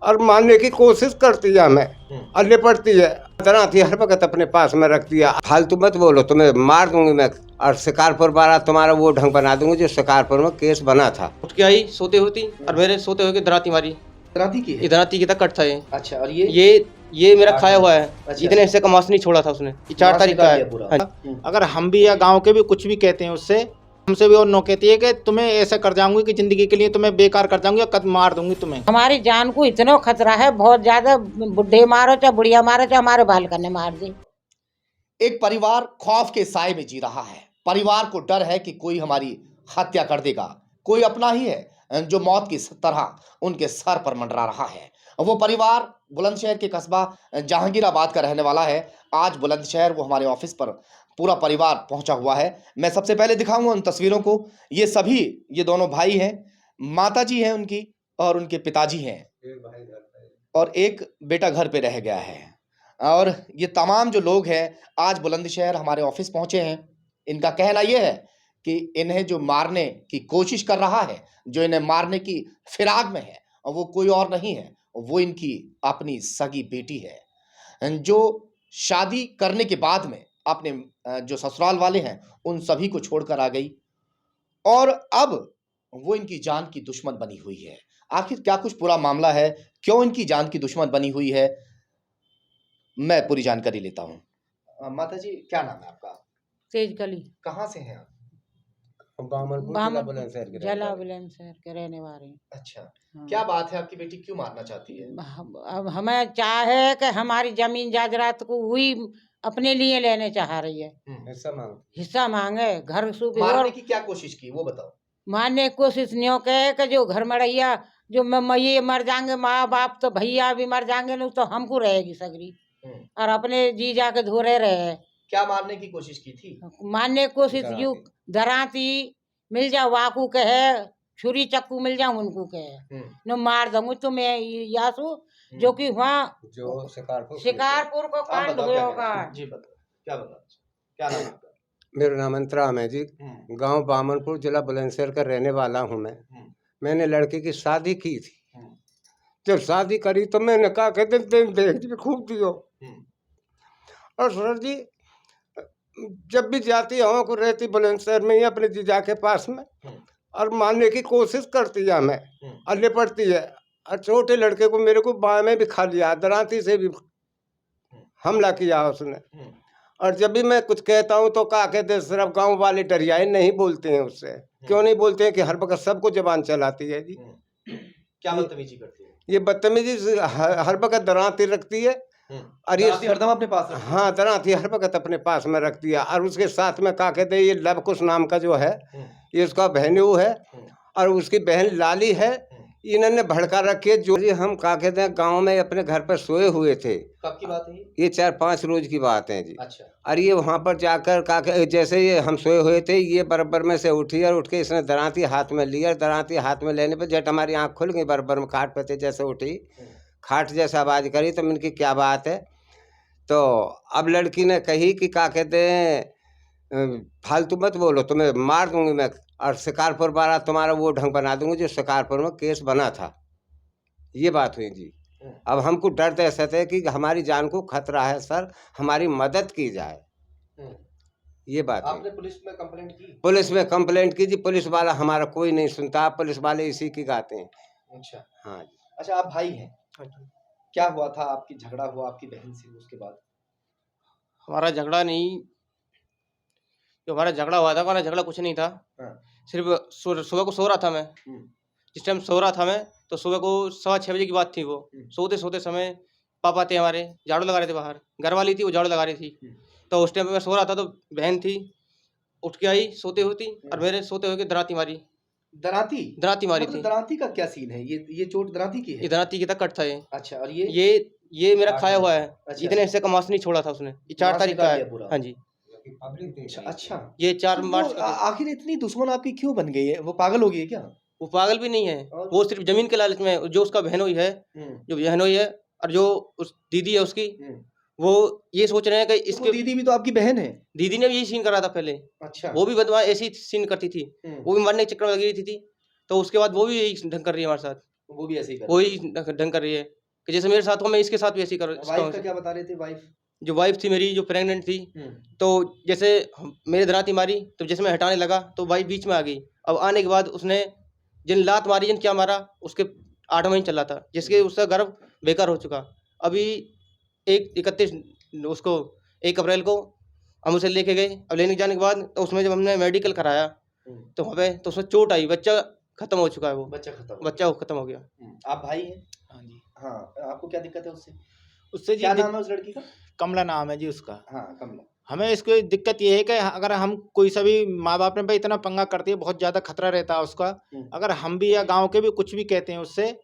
और मारने की कोशिश करती है हमें और लिपटती है। थी हर वक्त अपने पास में रखती है। फालतू मत बोलो, तुम्हें मार दूंगी मैं। और शिकारपुर वाला तुम्हारा वो ढंग बना दूंगी जो शिकारपुर में केस बना था। उठ के आई सोते होती और मेरे सोते हुए दराती मारी। दराती की है? ये दराती की तक कट था ये। अच्छा, और ये मेरा खाया हुआ है। अच्छा। इतने हिस्से का मांस नहीं छोड़ा था उसने। ये 4 मांस तारीख का निकाल है लिया पूरा। हाँ। अगर हम भी या गांव के भी कुछ भी कहते हैं उससे, हमसे भी और नो कहती है कि तुम्हें ऐसा कर जाऊंगी कि जिंदगी के लिए तुम्हें बेकार कर जाऊंगी या कद मार दूंगी तुम्हें। हमारी जान को इतना खतरा है, बहुत ज्यादा। बुढ़े मारो चाहे बुढ़िया मारो चाहे हमारे बाल करने मार दे। एक परिवार खौफ के साए में जी रहा है। परिवार को डर है कि कोई हमारी हत्या कर देगा। कोई अपना ही है जो मौत की तरह उनके सर पर मंडरा रहा है। वो परिवार बुलंदशहर के कस्बा जहांगीराबाद का रहने वाला है। आज बुलंदशहर वो हमारे ऑफिस पर पूरा परिवार पहुंचा हुआ है। मैं सबसे पहले दिखाऊंगा उन तस्वीरों को। ये दोनों भाई हैं, माता जी हैं उनकी, और उनके पिताजी हैं, और एक बेटा घर पे रह गया है। और ये तमाम जो लोग हैं आज बुलंदशहर हमारे ऑफिस पहुंचे हैं। इनका कहना यह है कि इन्हें जो मारने की कोशिश कर रहा है, जो इन्हें मारने की फिराक में है, वो कोई और नहीं है, वो इनकी अपनी सगी बेटी है, जो शादी करने के बाद में अपने जो ससुराल वाले हैं उन सभी को छोड़कर आ गई, और अब वो इनकी जान की दुश्मन बनी हुई है। आखिर क्या कुछ पूरा मामला है, क्यों इनकी जान की दुश्मन बनी हुई है, मैं पूरी जानकारी लेता हूँ। माता जी, क्या नाम है आपका? तेज कली। कहाँ से हैं आप? जला बुलंदशहर के रहने वाले हैं। अच्छा, हाँ। क्या बात है, आपकी बेटी क्यों मारना चाहती है? अब हमें चाहे कि हमारी जमीन जायदाद को हुई अपने लिए लेने चाह रही है। हिस्सा मांगे। घर सूबे मारने की क्या कोशिश की वो बताओ। मारने की कोशिश नहीं हो के जो घर में रहिया, जो ये मर जाएंगे, माँ बाप तो भैया भी मर जाएंगे, नहीं तो हमको रहेगी सगरी। और अपने जी जाके धोरे रहे। क्या मारने की कोशिश की थी? मारने की कोशिश यू दराती मिल जाओ वाकू के है, छुरी चक्कू मिल जाओ उनको के है, न मार दूंगी तुम्हें यासू, जो कि वहाँ जो शिकारपुर को कांड हुआ होगा। जी बताओ, क्या नाम है आपका? मेरा नाम अंतराम है जी। गांव बामनपुर, जिला बुलंदशहर का रहने वाला हूं मैं। मैंने लड़के की शादी की थी। जब शादी करी तो मैंने कहा कि दहेज भी खूब दियो। और सर जी, जब भी जाती हूँ को रहती बुलंदशहर में ही अपने जीजा के पास में, और मारने की कोशिश करती है हमें और लिपटती है। और छोटे लड़के को मेरे को बाएं में भी खा लिया, दराती से भी हमला किया उसने। और जब भी मैं कुछ कहता हूँ तो कहा कहते सिर्फ गांव वाले डरियाए नहीं बोलते हैं उससे। क्यों नहीं बोलते हैं कि हर वक्त सबको जबान चलाती है जी। क्या बदतमीजी करती है? ये बदतमीजी हर वक्त दराती रखती है। और ये हरदम अपने पास रखती है? हाँ, दराती हर वक्त अपने पास में रखती है। और उसके साथ में कहा कहते ये लव कुश नाम का जो है, ये उसका बहनू है, और उसकी बहन लाली है। इन्होंने भड़का रखी है। जो हम कहा कहते हैं गाँव में अपने घर पर सोए हुए थे। कब की बात है ये 4-5 रोज की बात है जी। अच्छा। और ये वहाँ पर जाकर कहा जैसे ये हम सोए हुए थे, ये बराबर में से उठी और उठ के इसने दराती हाथ में लिया। दराती हाथ में लेने पर जट हमारी आँख खुल गई। बराबर में खाट पे थे, जैसे उठी खाट जैसा आवाज़ करी तो मैंने की क्या बात है। तो अब लड़की ने कही कि क्या कहते हैं, फालतू मत बोलो, तुम्हें मार दूंगी मैं। और शिकारपुर वाला तुम्हारा वो ढंग बना दूंगी जो शिकारपुर में केस बना था। ये बात हुई जी। अब हमको डर दहशत है कि हमारी जान को खतरा है सर, हमारी मदद की जाए। ये बात आपने पुलिस में कंप्लेंट की? पुलिस में कंप्लेंट की जी। पुलिस वाला हमारा कोई नहीं सुनता। पुलिस वाले इसी की गाते हैं। अच्छा। हाँ। अच्छा, आप भाई हैं? क्या हुआ था, आपकी झगड़ा हुआ आपकी बहन से, उसके बाद? हमारा झगड़ा नहीं, जो हमारा झगड़ा हुआ था, हमारा झगड़ा कुछ नहीं था। सिर्फ सुबह को सो रहा था मैं। जिस टाइम सो रहा था मैं, तो सुबह को 6:15 बजे की बात थी। वो सोते सोते समय पापा थे हमारे, झाड़ू लगा रहे थे बाहर। घर वाली थी, वो झाड़ू लगा रही थी। तो उस टाइम पे मैं सो रहा था, तो बहन थी उठ के आई सोते हुई और मेरे सोते हुए दराती मारी। दराती मारी थी। दराती का क्या सीन है? ये चोट दराती की है? ये दराती की तक कट था ये। अच्छा, और ये मेरा खाया हुआ है। अच्छा। इतने हिस्से का मांस नहीं छोड़ा था उसने। ये 4 तारीख का है। हाँ जी। अच्छा, ये 4 मार्च का। आखिर इतनी दुश्मन आपकी क्यों बन गई है? वो पागल हो गई है क्या? वो पागल भी नहीं है, वो सिर्फ जमीन के लालच में। जो उसका बहनोई है, और जो उस दीदी है उसकी, वो ये सोच रहे हैं कि इसके दीदी भी तो आपकी बहन है। दीदी ने भी यही सीन करा था पहले। अच्छा। वो भी बदमाश ऐसी सीन करती थी। वो भी मरने के चक्कर में लगी रहती थी। तो उसके बाद वो भी यही ढंग कर रही है हमारे साथ। वो भी ऐसे ही कर वही ढंग कर रही है कि जैसे मेरे साथ हो मैं इसके साथ भी ऐसे ही कर वाइफ का क्या बता रहे थे वाइफ? जो वाइफ थी मेरी जो प्रेग्नेंट थी तो जैसे मेरे धराती मारी तो जैसे मैं हटाने लगा तो वाइफ बीच में आ गई। अब आने के बाद उसने जिन लात मारी जिन क्या मारा उसके 8 महीने चला था जिसके उसका गर्भ बेकार हो चुका। अभी 31 उसको 1 अप्रैल को हम उसे लेके गए। अब लेने जाने के बाद तो उसमें जब हमने मेडिकल कराया तो वहाँ पे तो उसमें चोट आई, बच्चा खत्म हो चुका है, वो बच्चा खत्म हो गया। आप भाई हैं? हाँ जी। हाँ, आपको क्या दिक्कत है उससे? उससे जी क्या नाम है उस लड़की का? कमला नाम है जी उसका। हाँ, कमला। हमें इसको दिक्कत ये है कि अगर हम कोई सभी माँ बाप ने भाई इतना पंगा करती है, बहुत ज़्यादा खतरा रहता है उसका। अगर हम भी या गांव के भी कुछ भी कहते हैं उससे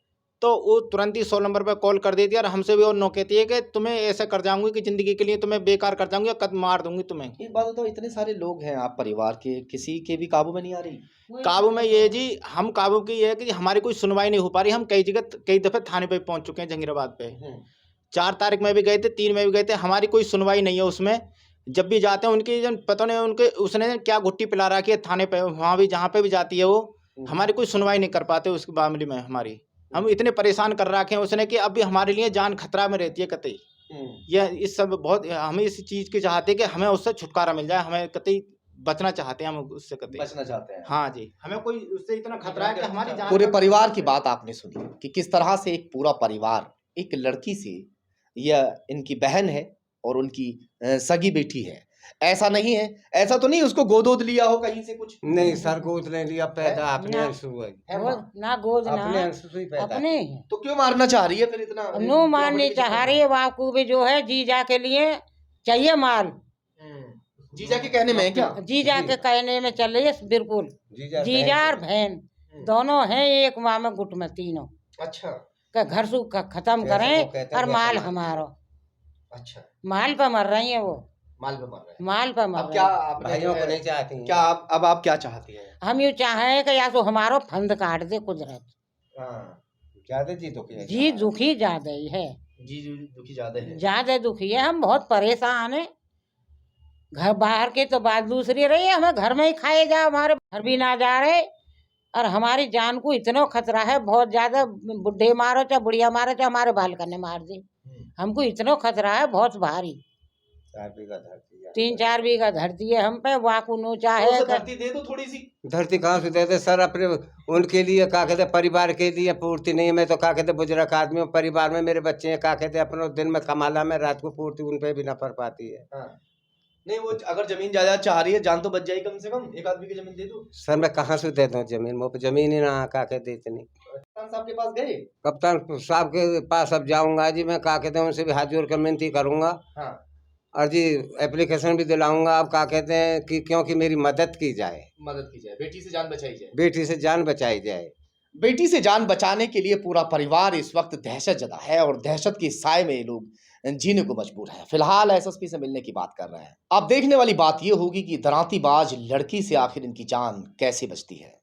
तो वो तुरंत ही 100 नंबर पर कॉल कर देती है और हमसे भी और नो कहती है कि तुम्हें ऐसा कर जाऊंगी कि ज़िंदगी के लिए तुम्हें बेकार कर जाऊंगी या कद मार दूंगी तुम्हें। एक बात बताओ, इतने सारे लोग हैं आप परिवार के, किसी के भी काबू में नहीं आ रही? काबू में ये जी, हम काबू की ये है कि हमारी कोई सुनवाई नहीं हो पा रही। हम कई दफ़े थाने पे पहुंच चुके हैं जहांगीराबाद पे। 4 तारीख में भी गए थे, 3 में भी गए थे, हमारी कोई सुनवाई नहीं है उसमें। जब भी जाते हैं उनकी जन पता नहीं उनके उसने क्या घुट्टी पिला रखी है थाने पे, वहाँ भी जहाँ पे भी जाती है वो हमारी कोई सुनवाई नहीं कर पाते उसके मामले में। हमारी हम इतने परेशान कर रखे हैं उसने कि अभी हमारे लिए जान खतरा में रहती है कतई। यह इस सब बहुत हम इस चीज़ की चाहते हैं कि हमें उससे छुटकारा मिल जाए, हमें कतई बचना चाहते हैं, हम उससे कतई बचना चाहते हैं। हाँ जी, हमें कोई उससे इतना खतरा है कि हमारी जान पूरे परिवार की बात आपने सुनी कि किस तरह से एक पूरा परिवार एक लड़की से, यह इनकी बहन है और उनकी सगी बेटी है। ऐसा नहीं है, ऐसा तो नहीं उसको गोद लिया हो कहीं से कुछ? नहीं सर, गोद नहीं लिया, पैदा अपने ना। अंशु हुआ। ना गोद ना अपने अंशु से ही पैदा अपने तो क्यों मारना चाह रही है फिर इतना? नो मारनी चाह रही है बापू भी जो है जीजा के लिए चाहिए माल। जीजा के कहने में है क्या? जीजा के कहने में चल रही है बिल्कुल। जीजा और बहन दोनों हैं एक माँ में गुट में तीनों। अच्छा का घर सु खत्म करें और माल हमारा। अच्छा, माल पे मर रही है वो, माल पे मर रहे हैं। माल पे मर अब रही क्या है। आपने भाइयों को नहीं चाहती हैं। क्या अब आप क्या चाहती हैं? हम यूँ चाहे कि या तो हमारो फंद काट दे कुदरत। हाँ, ज्यादा जी दुखी है। जी दुखी ज्यादा ही है, जी दुखी ज्यादा है। ज्यादा दुखी है। हम बहुत परेशान है। घर बाहर के तो बात दूसरी रही है, हमें घर में ही खाए जा, हमारे घर भी ना जा रहे और हमारी जान को इतना खतरा है बहुत ज्यादा। बुढ़े मारो चाहे बुढ़िया मारो चाहे हमारे बालकने मार दे, हमको इतना खतरा है बहुत भारी। 4 बीघा धरती है। 3-4 बीघा धरती है हम पे, वाकू नो चाहे तो धरती दे दो थोड़ी सी। धरती कहाँ से देते सर? अपने उनके लिए क्या कहते, परिवार के लिए पूर्ति नहीं है। मैं तो क्या कहते बुजुर्ग आदमी हूँ, परिवार में मेरे बच्चे हैं, क्या कहते अपने दिन में कमाला में रात को पूर्ति उन पे भी न पड़ पाती है। हाँ। नहीं, वो अगर जमीन जायदाद चाह रही है, जान तो बच जाएगी कम से कम। 1 आदमी की जमीन दे दो। सर मैं कहाँ से दे दूँ जमीन? मुझे जमीन ही ना क्या कहते इतनी। कप्तान साहब के पास गए? कप्तान साहब के पास अब जाऊंगा जी, मैं क्या कहते हैं उनसे भी हाथ जोड़ कर विनती करूंगा हाँ, और जी एप्लीकेशन भी दिलाऊंगा। अब क्या कहते हैं कि क्योंकि मेरी मदद की जाए, मदद की जाए, बेटी से जान बचाई जाए। बेटी से जान बचाई जाए। बेटी से जान बचाने के लिए पूरा परिवार इस वक्त दहशत ज़दा है और दहशत के साए में ये लोग जीने को मजबूर है। फिलहाल एसएसपी से मिलने की बात कर रहे हैं। अब देखने वाली बात ये होगी कि दरांतीबाज लड़की से आखिर इनकी जान कैसे बचती है।